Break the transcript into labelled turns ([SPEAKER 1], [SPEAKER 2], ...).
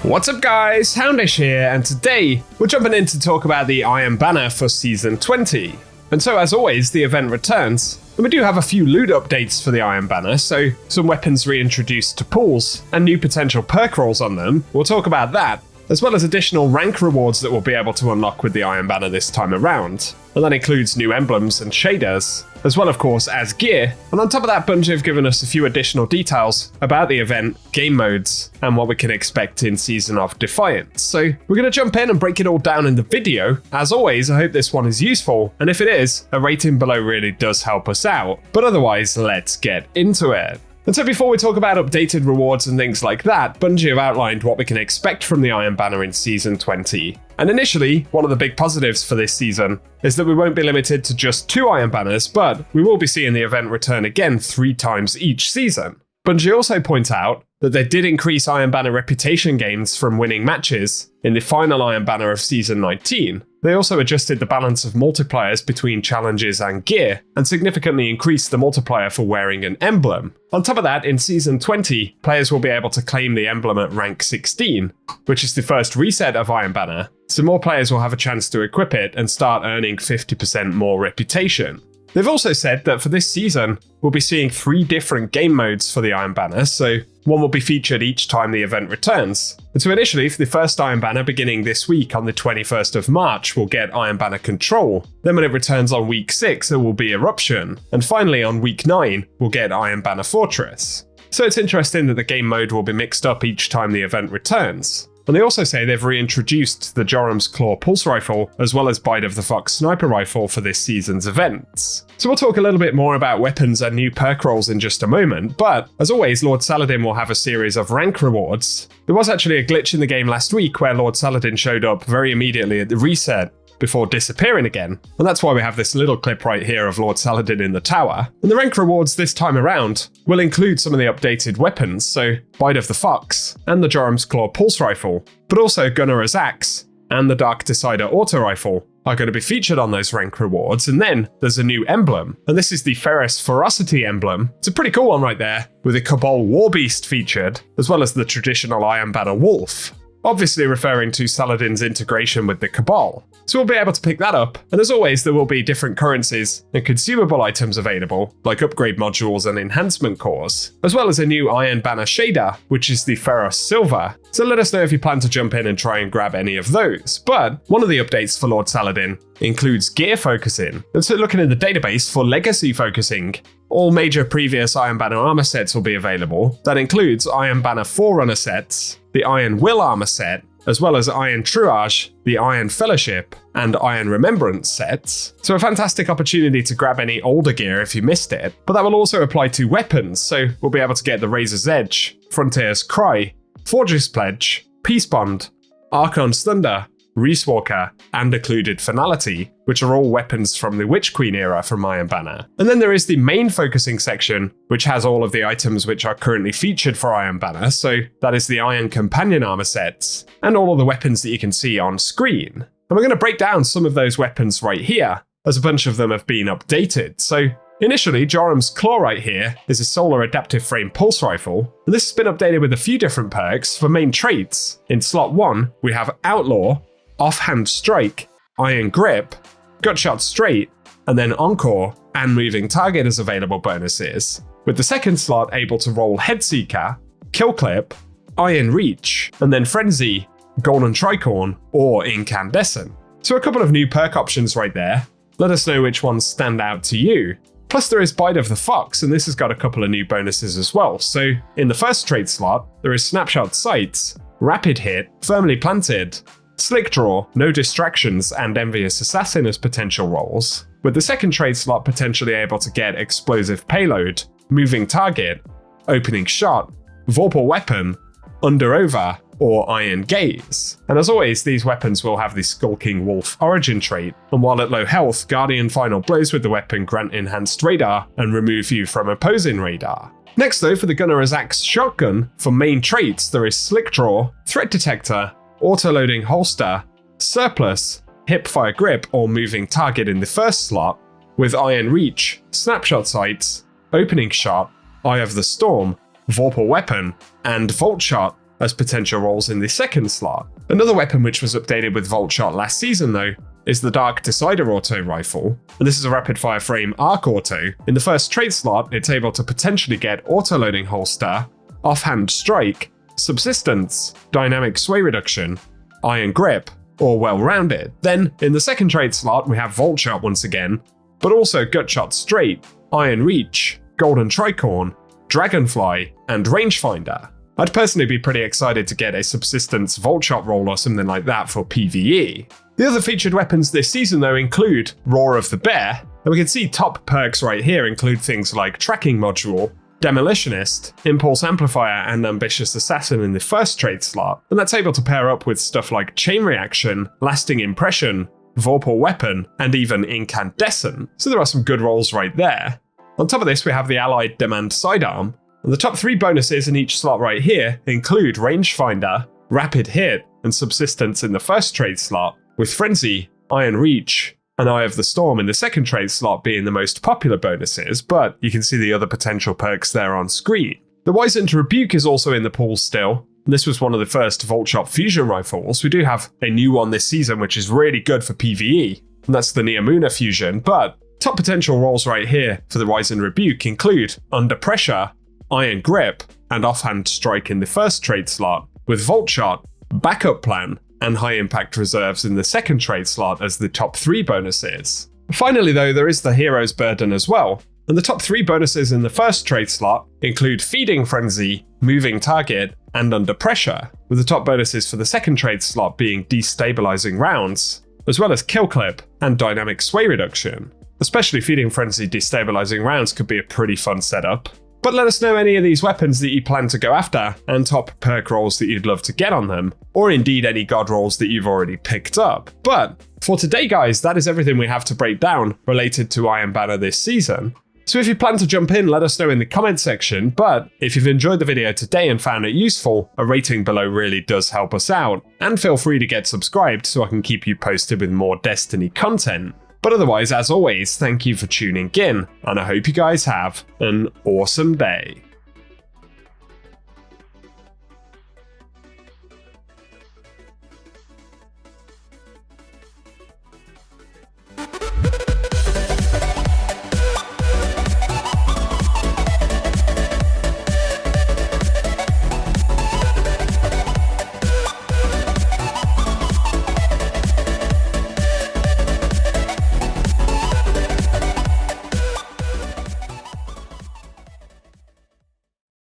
[SPEAKER 1] What's up guys, Houndish here, and today we're jumping in to talk about the Iron Banner for Season 20. And so as always, the event returns, and we do have a few loot updates for the Iron Banner, so some weapons reintroduced to pools, and new potential perk rolls on them. We'll talk about that, as well as additional rank rewards that we'll be able to unlock with the Iron Banner this time around. And that includes new emblems and shaders, as well of course as gear. And on top of that, Bungie have given us a few additional details about the event, game modes, and what we can expect in Season of Defiance. So we're going to jump in and break it all down in the video. As always, I hope this one is useful, and if it is, a rating below really does help us out. But otherwise, let's get into it. And so before we talk about updated rewards and things like that, Bungie have outlined what we can expect from the Iron Banner in Season 20. And initially, one of the big positives for this season is that we won't be limited to just 2 Iron Banners, but we will be seeing the event return again 3 times each season. Bungie also point out that they did increase Iron Banner reputation gains from winning matches in the final Iron Banner of Season 19. They also adjusted the balance of multipliers between challenges and gear, and significantly increased the multiplier for wearing an emblem. On top of that, in Season 20, players will be able to claim the emblem at rank 16, which is the first reset of Iron Banner, so more players will have a chance to equip it and start earning 50% more reputation. They've also said that for this season, we'll be seeing 3 different game modes for the Iron Banner, so one will be featured each time the event returns. And so initially, for the first Iron Banner beginning this week on the 21st of March, we'll get Iron Banner Control. Then when it returns on week 6, it will be Eruption. And finally on week 9, we'll get Iron Banner Fortress. So it's interesting that the game mode will be mixed up each time the event returns. And they also say they've reintroduced the Joram's Claw Pulse Rifle, as well as Bite of the Fox Sniper Rifle for this season's events. So we'll talk a little bit more about weapons and new perk rolls in just a moment, but as always, Lord Saladin will have a series of rank rewards. There was actually a glitch in the game last week where Lord Saladin showed up very immediately at the reset, before disappearing again, and that's why we have this little clip right here of Lord Saladin in the tower. And the rank rewards this time around will include some of the updated weapons, so Bite of the Fox, and the Joram's Claw Pulse Rifle, but also Gunner's Axe, and the Dark Decider Auto Rifle are going to be featured on those rank rewards. And then there's a new emblem, and this is the Ferris Ferocity emblem. It's a pretty cool one right there, with a Cabal Warbeast featured, as well as the traditional Iron Banner Wolf, obviously referring to Saladin's integration with the Cabal. So we'll be able to pick that up, and as always there will be different currencies and consumable items available, like upgrade modules and enhancement cores, as well as a new Iron Banner shader, which is the Ferros Silver. So let us know if you plan to jump in and try and grab any of those. But one of the updates for Lord Saladin includes gear focusing, and so looking in the database for legacy focusing, all major previous Iron Banner armor sets will be available. That includes Iron Banner Forerunner sets, the Iron Will armor set, as well as Iron Truage, the Iron Fellowship, and Iron Remembrance sets. So a fantastic opportunity to grab any older gear if you missed it, but that will also apply to weapons, so we'll be able to get the Razor's Edge, Frontier's Cry, Forge's Pledge, Peace Bond, Archon's Thunder, Reese Walker, and Occluded Finality, which are all weapons from the Witch Queen era from Iron Banner. And then there is the main focusing section, which has all of the items which are currently featured for Iron Banner, so that is the Iron Companion armor sets, and all of the weapons that you can see on screen. And we're going to break down some of those weapons right here, as a bunch of them have been updated. So initially, Joram's Claw right here is a Solar Adaptive Frame Pulse Rifle, and this has been updated with a few different perks for main traits. In slot 1, we have Outlaw, Offhand Strike, Iron Grip, Gutshot Straight, and then Encore and Moving Target as available bonuses, with the second slot able to roll Headseeker, Kill Clip, Iron Reach, and then Frenzy, Golden Tricorn, or Incandescent. So a couple of new perk options right there. Let us know which ones stand out to you. Plus there is Bite of the Fox, and this has got a couple of new bonuses as well. So in the first trait slot, there is Snapshot Sights, Rapid Hit, Firmly Planted, Slick Draw, No Distractions, and Envious Assassin as potential rolls, with the second trade slot potentially able to get Explosive Payload, Moving Target, Opening Shot, Vorpal Weapon, Under Over, or Iron Gaze. And as always, these weapons will have the Skulking Wolf origin trait, and while at low health, Guardian Final Blows with the weapon grant enhanced radar and remove you from opposing radar. Next though, for the Gunner's Axe Shotgun, for main traits there is Slick Draw, Threat Detector, Auto-Loading Holster, Surplus, Hipfire Grip or Moving Target in the first slot, with Iron Reach, Snapshot Sights, Opening Shot, Eye of the Storm, Vorpal Weapon, and Vault Shot as potential roles in the second slot. Another weapon which was updated with Volt Shot last season though is the Dark Decider Auto Rifle, and this is a rapid fire frame arc auto. In the first trait slot, it's able to potentially get auto-loading holster, offhand strike, subsistence, dynamic sway reduction, iron grip, or well-rounded. Then, in the second trait slot, we have Volt Shot once again, but also Gut Shot Straight, Iron Reach, Golden Tricorn, Dragonfly, and Rangefinder. I'd personally be pretty excited to get a subsistence Volt Shot roll or something like that for PvE. The other featured weapons this season though include Roar of the Bear, and we can see top perks right here include things like Tracking Module, Demolitionist, Impulse Amplifier, and Ambitious Assassin in the first trait slot, and that's able to pair up with stuff like Chain Reaction, Lasting Impression, Vorpal Weapon, and even Incandescent, so there are some good rolls right there. On top of this we have the Allied Demand Sidearm, and the top 3 bonuses in each slot right here include Rangefinder, Rapid Hit, and Subsistence in the first trait slot, with Frenzy, Iron Reach, and Eye of the Storm in the second trait slot being the most popular bonuses, but you can see the other potential perks there on screen. The Wizened Rebuke is also in the pool still. This was one of the first Volt Shot fusion rifles. We do have a new one this season which is really good for PvE, and that's the Neomuna fusion, but top potential rolls right here for the Wizened Rebuke include Under Pressure, Iron Grip, and Offhand Strike in the first trait slot, with Volt Shot, Backup Plan, and High Impact Reserves in the second trait slot as the top 3 bonuses. Finally though, there is the Hero's Burden as well, and the top 3 bonuses in the first trait slot include Feeding Frenzy, Moving Target, and Under Pressure, with the top bonuses for the second trait slot being Destabilizing Rounds, as well as Kill Clip and Dynamic Sway Reduction. Especially Feeding Frenzy Destabilizing Rounds could be a pretty fun setup. But let us know any of these weapons that you plan to go after, and top perk rolls that you'd love to get on them, or indeed any god rolls that you've already picked up. But for today guys, that is everything we have to break down related to Iron Banner this season. So if you plan to jump in, let us know in the comment section, but if you've enjoyed the video today and found it useful, a rating below really does help us out, and feel free to get subscribed so I can keep you posted with more Destiny content. But otherwise, as always, thank you for tuning in, and I hope you guys have an awesome day.